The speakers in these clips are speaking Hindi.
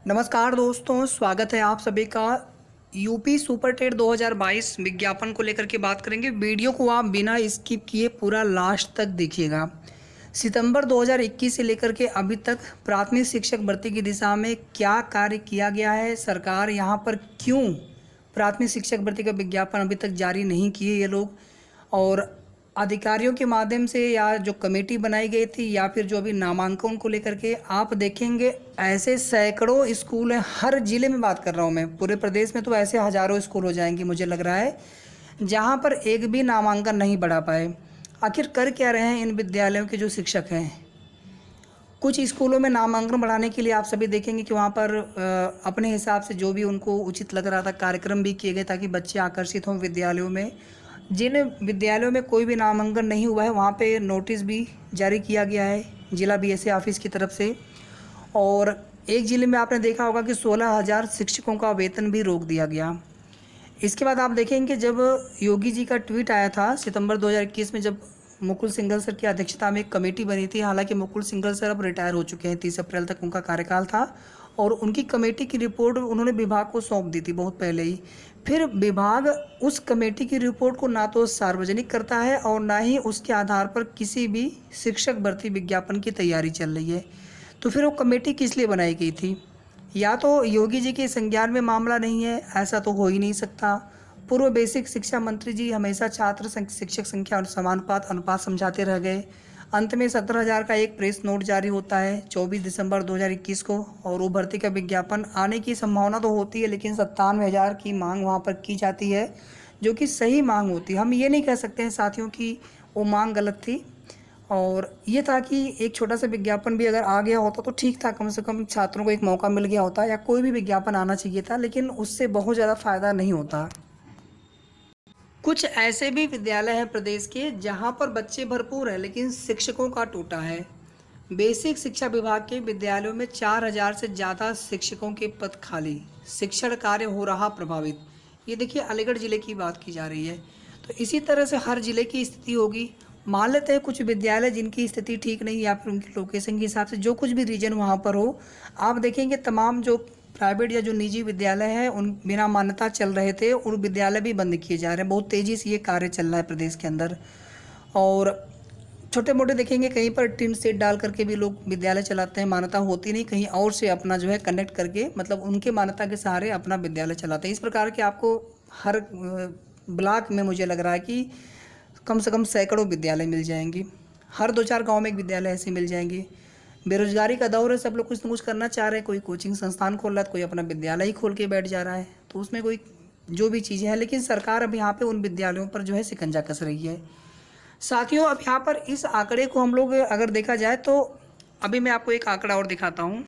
नमस्कार दोस्तों, स्वागत है आप सभी का। यूपी सुपर टेट 2022 विज्ञापन को लेकर के बात करेंगे। वीडियो को आप बिना स्किप किए पूरा लास्ट तक देखिएगा। सितंबर 2021 से लेकर के अभी तक प्राथमिक शिक्षक भर्ती की दिशा में क्या कार्य किया गया है, सरकार यहाँ पर क्यों प्राथमिक शिक्षक भर्ती का विज्ञापन अभी तक जारी नहीं किए ये लोग, और अधिकारियों के माध्यम से या जो कमेटी बनाई गई थी या फिर जो अभी नामांकन को लेकर के आप देखेंगे, ऐसे सैकड़ों स्कूल हैं। हर ज़िले में बात कर रहा हूँ मैं, पूरे प्रदेश में तो ऐसे हज़ारों स्कूल हो जाएंगे मुझे लग रहा है, जहाँ पर एक भी नामांकन नहीं बढ़ा पाए। आखिर कर क्या रहे हैं इन विद्यालयों के जो शिक्षक हैं। कुछ स्कूलों में नामांकन बढ़ाने के लिए आप सभी देखेंगे कि वहाँ पर अपने हिसाब से जो भी उनको उचित लग रहा था कार्यक्रम भी किए गए ताकि बच्चे आकर्षित हों विद्यालयों में। जिन विद्यालयों में कोई भी नामांकन नहीं हुआ है वहाँ पे नोटिस भी जारी किया गया है जिला बीएसए ऑफिस की तरफ से। और एक ज़िले में आपने देखा होगा कि 16,000 शिक्षकों का वेतन भी रोक दिया गया। इसके बाद आप देखेंगे जब योगी जी का ट्वीट आया था सितंबर 2021 में, जब मुकुल सिंघल सर की अध्यक्षता में एक कमेटी बनी थी। हालांकि मुकुल सिंघल सर अब रिटायर हो चुके हैं, 30 अप्रैल तक उनका कार्यकाल था, और उनकी कमेटी की रिपोर्ट उन्होंने विभाग को सौंप दी थी बहुत पहले ही। फिर विभाग उस कमेटी की रिपोर्ट को ना तो सार्वजनिक करता है और ना ही उसके आधार पर किसी भी शिक्षक भर्ती विज्ञापन की तैयारी चल रही है। तो फिर वो कमेटी किस लिए बनाई गई थी? या तो योगी जी के संज्ञान में मामला नहीं है, ऐसा तो हो ही नहीं सकता। पूर्व बेसिक शिक्षा मंत्री जी हमेशा छात्र शिक्षक संख्या और समानुपात अनुपात समझाते रह गए। अंत में 17,000 का एक प्रेस नोट जारी होता है 24 दिसंबर 2021 को, और वो भर्ती का विज्ञापन आने की संभावना तो होती है, लेकिन 97,000 की मांग वहाँ पर की जाती है, जो कि सही मांग होती है। हम ये नहीं कह सकते हैं साथियों कि वो मांग गलत थी। और ये था कि एक छोटा सा विज्ञापन भी अगर आ गया होता तो ठीक था, कम से कम छात्रों को एक मौका मिल गया होता, या कोई भी विज्ञापन आना चाहिए था, लेकिन उससे बहुत ज़्यादा फ़ायदा नहीं होता। कुछ ऐसे भी विद्यालय हैं प्रदेश के जहां पर बच्चे भरपूर हैं लेकिन शिक्षकों का टूटा है। बेसिक शिक्षा विभाग के विद्यालयों में 4,000 से ज़्यादा शिक्षकों के पद खाली, शिक्षण कार्य हो रहा प्रभावित। ये देखिए अलीगढ़ ज़िले की बात की जा रही है। तो इसी तरह से हर ज़िले की स्थिति होगी। मान लेते हैं कुछ विद्यालय जिनकी स्थिति ठीक नहीं या फिर उनकी लोकेशन के हिसाब से जो कुछ भी रीजन वहाँ पर हो, आप देखेंगे तमाम जो प्राइवेट या जो निजी विद्यालय हैं उन बिना मान्यता चल रहे थे, उन विद्यालय भी बंद किए जा रहे हैं। बहुत तेज़ी से ये कार्य चल रहा है प्रदेश के अंदर। और छोटे मोटे देखेंगे कहीं पर टिन सेट डाल करके भी लोग विद्यालय चलाते हैं, मान्यता होती नहीं, कहीं और से अपना जो है कनेक्ट करके, मतलब उनके मान्यता के सहारे अपना विद्यालय चलाते हैं। इस प्रकार के आपको हर ब्लॉक में मुझे लग रहा है कि कम से कम सैकड़ों विद्यालय मिल जाएंगे। हर 2-4 गांव में एक विद्यालय ऐसे मिल जाएंगे। बेरोजगारी का दौर है, सब लोग कुछ न कुछ करना चाह रहे हैं। कोई कोचिंग संस्थान खोल रहा है, कोई अपना विद्यालय ही खोल के बैठ जा रहा है, तो उसमें कोई जो भी चीज़ें हैं, लेकिन सरकार अब यहाँ पे उन विद्यालयों पर जो है शिकंजा कस रही है। साथियों, अब यहाँ पर इस आंकड़े को हम लोग अगर देखा जाए तो अभी मैं आपको एक आंकड़ा और दिखाता हूँ।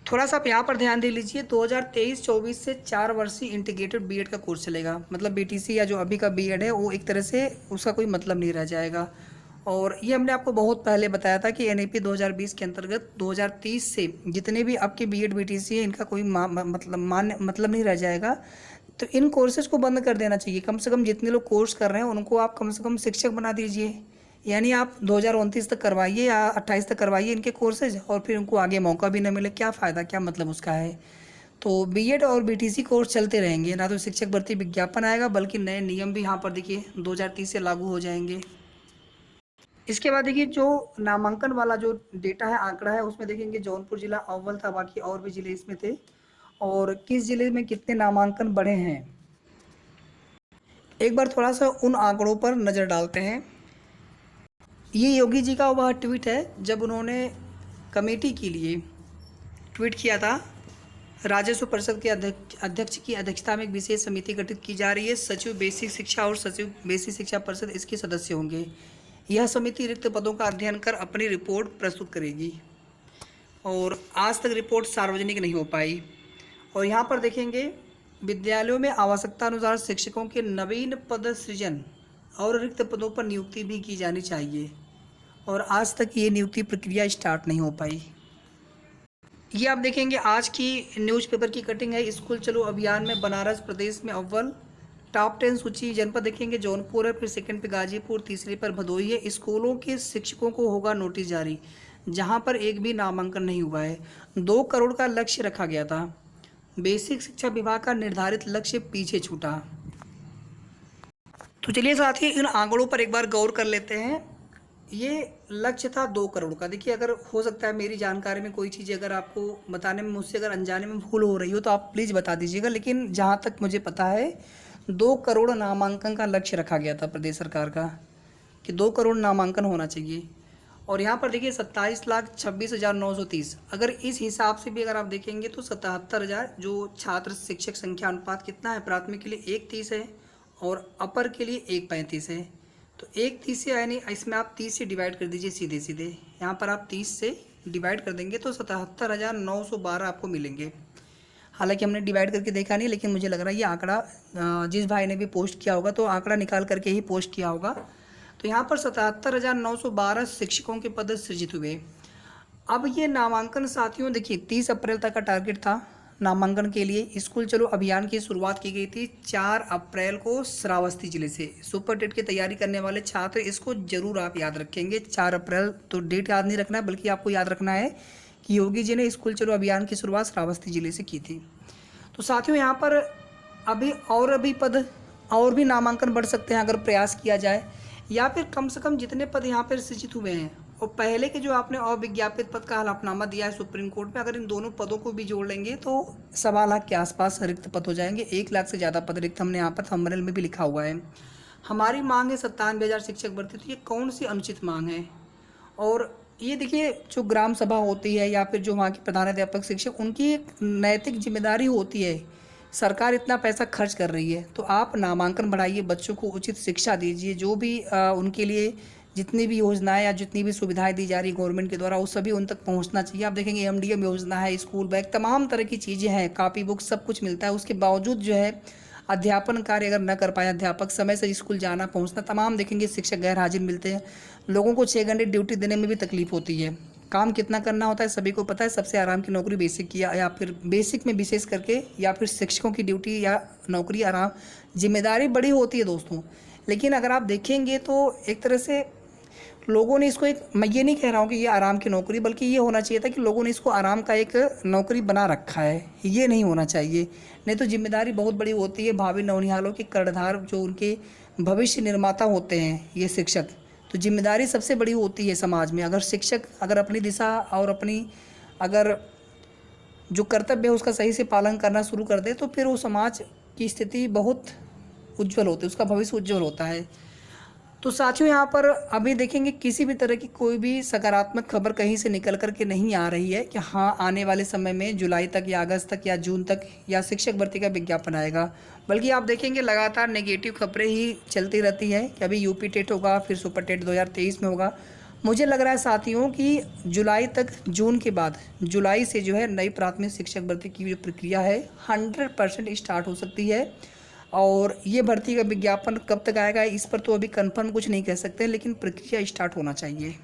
थोड़ा सा आप यहाँ पर ध्यान दे लीजिए। 2023-24 से 4 वर्षीय इंटीग्रेटेड बीएड का कोर्स चलेगा। मतलब बीटीसी या जो अभी का बीएड है वो एक तरह से उसका कोई मतलब नहीं रह जाएगा। और ये हमने आपको बहुत पहले बताया था कि एनईपी 2020 के अंतर्गत 2030 से जितने भी आपके बीएड बीटीसी है इनका कोई मतलब नहीं रह जाएगा। तो इन कोर्सेज़ को बंद कर देना चाहिए। कम से कम जितने लोग कोर्स कर रहे हैं उनको आप कम से कम शिक्षक बना दीजिए। यानी आप 2029 तक करवाइए या 28 तक करवाइए इनके कोर्सेज, और फिर उनको आगे मौका भी न मिले, क्या फ़ायदा, क्या मतलब उसका है। तो बीएड और बीटीसी कोर्स चलते रहेंगे, ना तो शिक्षक भर्ती विज्ञापन आएगा बल्कि नए नियम भी यहाँ पर देखिए 2030 से लागू हो जाएंगे। इसके बाद देखिए जो नामांकन वाला जो डेटा है, आंकड़ा है, उसमें देखेंगे जौनपुर जिला अव्वल था, बाकी और भी जिले इसमें थे, और किस जिले में कितने नामांकन बढ़े हैं। एक बार थोड़ा सा उन आंकड़ों पर नज़र डालते हैं। ये योगी जी का वह ट्वीट है जब उन्होंने कमेटी के लिए ट्वीट किया था। राजस्व परिषद के अध्यक्ष की अध्यक्षता में एक विशेष समिति गठित की जा रही है। सचिव बेसिक शिक्षा और सचिव बेसिक शिक्षा परिषद इसके सदस्य होंगे। यह समिति रिक्त पदों का अध्ययन कर अपनी रिपोर्ट प्रस्तुत करेगी, और आज तक रिपोर्ट सार्वजनिक नहीं हो पाई। और यहाँ पर देखेंगे विद्यालयों में आवश्यकता अनुसार शिक्षकों के नवीन पद सृजन और रिक्त पदों पर नियुक्ति भी की जानी चाहिए, और आज तक ये नियुक्ति प्रक्रिया स्टार्ट नहीं हो पाई। ये आप देखेंगे आज की न्यूज़पेपर की कटिंग है। स्कूल चलो अभियान में बनारस प्रदेश में अव्वल। टॉप 10 सूची जनपद देखेंगे जौनपुर है, फिर सेकंड पे गाजीपुर, तीसरे पर भदोही है। स्कूलों के शिक्षकों को होगा नोटिस जारी। जहां पर एक भी नामांकन नहीं हुआ है। 2 करोड़ का लक्ष्य रखा गया था। बेसिक शिक्षा विभाग का निर्धारित लक्ष्य पीछे छूटा। तो चलिए साथियों, इन आंकड़ों पर एक बार गौर कर लेते हैं। ये लक्ष्य था 2 करोड़ का। देखिए, अगर हो सकता है मेरी जानकारी में कोई चीज़ अगर आपको बताने में मुझसे अगर अनजाने में भूल हो रही हो तो आप प्लीज़ बता दीजिएगा, लेकिन जहाँ तक मुझे पता है 2 करोड़ नामांकन का लक्ष्य रखा गया था प्रदेश सरकार का, कि 2 करोड़ नामांकन होना चाहिए। और यहाँ पर देखिए 27,26,930, अगर इस हिसाब से भी अगर आप देखेंगे तो 77,000 जो छात्र शिक्षक संख्या अनुपात कितना है, प्राथमिक के लिए 1:30 है और अपर के लिए 1:35 है। तो 1:30 से यानी इसमें आप 30 से डिवाइड कर दीजिए सीधे सीधे, यहाँ पर आप 30 से डिवाइड कर देंगे तो 77,912 आपको मिलेंगे। हालांकि हमने डिवाइड करके देखा नहीं, लेकिन मुझे लग रहा है ये आंकड़ा जिस भाई ने भी पोस्ट किया होगा तो आंकड़ा निकाल करके ही पोस्ट किया होगा। तो यहाँ पर 77,912 शिक्षकों के पद सृजित हुए। अब ये नामांकन साथियों देखिए 30 अप्रैल तक का टारगेट था नामांकन के लिए। स्कूल चलो अभियान की शुरुआत की गई थी 4 अप्रैल को श्रावस्ती जिले से। सुपर टेट की तैयारी करने वाले छात्र इसको जरूर आप याद रखेंगे। 4 अप्रैल तो डेट याद नहीं रखना है, बल्कि आपको याद रखना है कि योगी जी ने स्कूल चलो अभियान की शुरुआत श्रावस्ती जिले से की थी। तो साथियों यहाँ पर अभी पद और भी नामांकन बढ़ सकते हैं अगर प्रयास किया जाए, या फिर कम से कम जितने पद यहाँ पर सृजित हुए हैं और पहले के जो आपने अविज्ञापित पद का हलफनामा दिया है सुप्रीम कोर्ट में, अगर इन दोनों पदों को भी जोड़ लेंगे तो 1.25 लाख के आसपास रिक्त पद हो जाएंगे। 1 लाख से ज़्यादा पद रिक्त हमने यहाँ पर थंबनेल में भी लिखा हुआ है। हमारी मांग है 97,000 शिक्षक भर्ती। तो ये कौन सी अनुचित मांग है? और ये देखिए जो ग्राम सभा होती है या फिर जो वहाँ के प्रधानाध्यापक शिक्षक, उनकी एक नैतिक जिम्मेदारी होती है। सरकार इतना पैसा खर्च कर रही है तो आप नामांकन बढ़ाइए, बच्चों को उचित शिक्षा दीजिए, जो भी उनके लिए जितनी भी योजनाएं या जितनी भी सुविधाएं दी जा रही है गवर्नमेंट के द्वारा, वो सभी उन तक पहुंचना चाहिए। आप देखेंगे एमडीएम योजना है, स्कूल बैग, तमाम तरह की चीज़ें हैं, कॉपी बुक सब कुछ मिलता है। उसके बावजूद जो है अध्यापन कार्य अगर न कर पाए अध्यापक, समय से स्कूल जाना पहुंचना, तमाम देखेंगे शिक्षक गैर हाजिर मिलते हैं। लोगों को 6 घंटे ड्यूटी देने में भी तकलीफ होती है। काम कितना करना होता है सभी को पता है। सबसे आराम की नौकरी बेसिक की या फिर बेसिक में विशेष करके, या फिर शिक्षकों की ड्यूटी या नौकरी आराम, जिम्मेदारी बड़ी होती है दोस्तों। लेकिन अगर आप देखेंगे तो एक तरह से लोगों ने इसको, एक मैं ये नहीं कह रहा हूँ कि ये आराम की नौकरी, बल्कि ये होना चाहिए था कि लोगों ने इसको आराम का एक नौकरी बना रखा है। ये नहीं होना चाहिए, नहीं तो जिम्मेदारी बहुत बड़ी होती है। भावी नौनिहालों के कर्णधार जो उनके भविष्य निर्माता होते हैं ये शिक्षक, तो जिम्मेदारी सबसे बड़ी होती है समाज में। अगर शिक्षक अगर अपनी दिशा और अपनी अगर जो कर्तव्य है उसका सही से पालन करना शुरू कर दे तो फिर वो समाज की स्थिति बहुत उज्जवल होती है, उसका भविष्य उज्जवल होता है। तो साथियों यहाँ पर अभी देखेंगे किसी भी तरह की कोई भी सकारात्मक खबर कहीं से निकल कर के नहीं आ रही है कि हाँ आने वाले समय में जुलाई तक या अगस्त तक या जून तक या शिक्षक भर्ती का विज्ञापन आएगा। बल्कि आप देखेंगे लगातार नेगेटिव खबरें ही चलती रहती हैं कि अभी यूपी टेट होगा, फिर सुपर टेट 2023 में होगा। मुझे लग रहा है साथियों कि जुलाई तक, जून के बाद जुलाई से जो है नई प्राथमिक शिक्षक भर्ती की जो प्रक्रिया है 100% स्टार्ट हो सकती है। और ये भर्ती का विज्ञापन कब तक आएगा इस पर तो अभी कंफर्म कुछ नहीं कह सकते, लेकिन प्रक्रिया स्टार्ट होना चाहिए।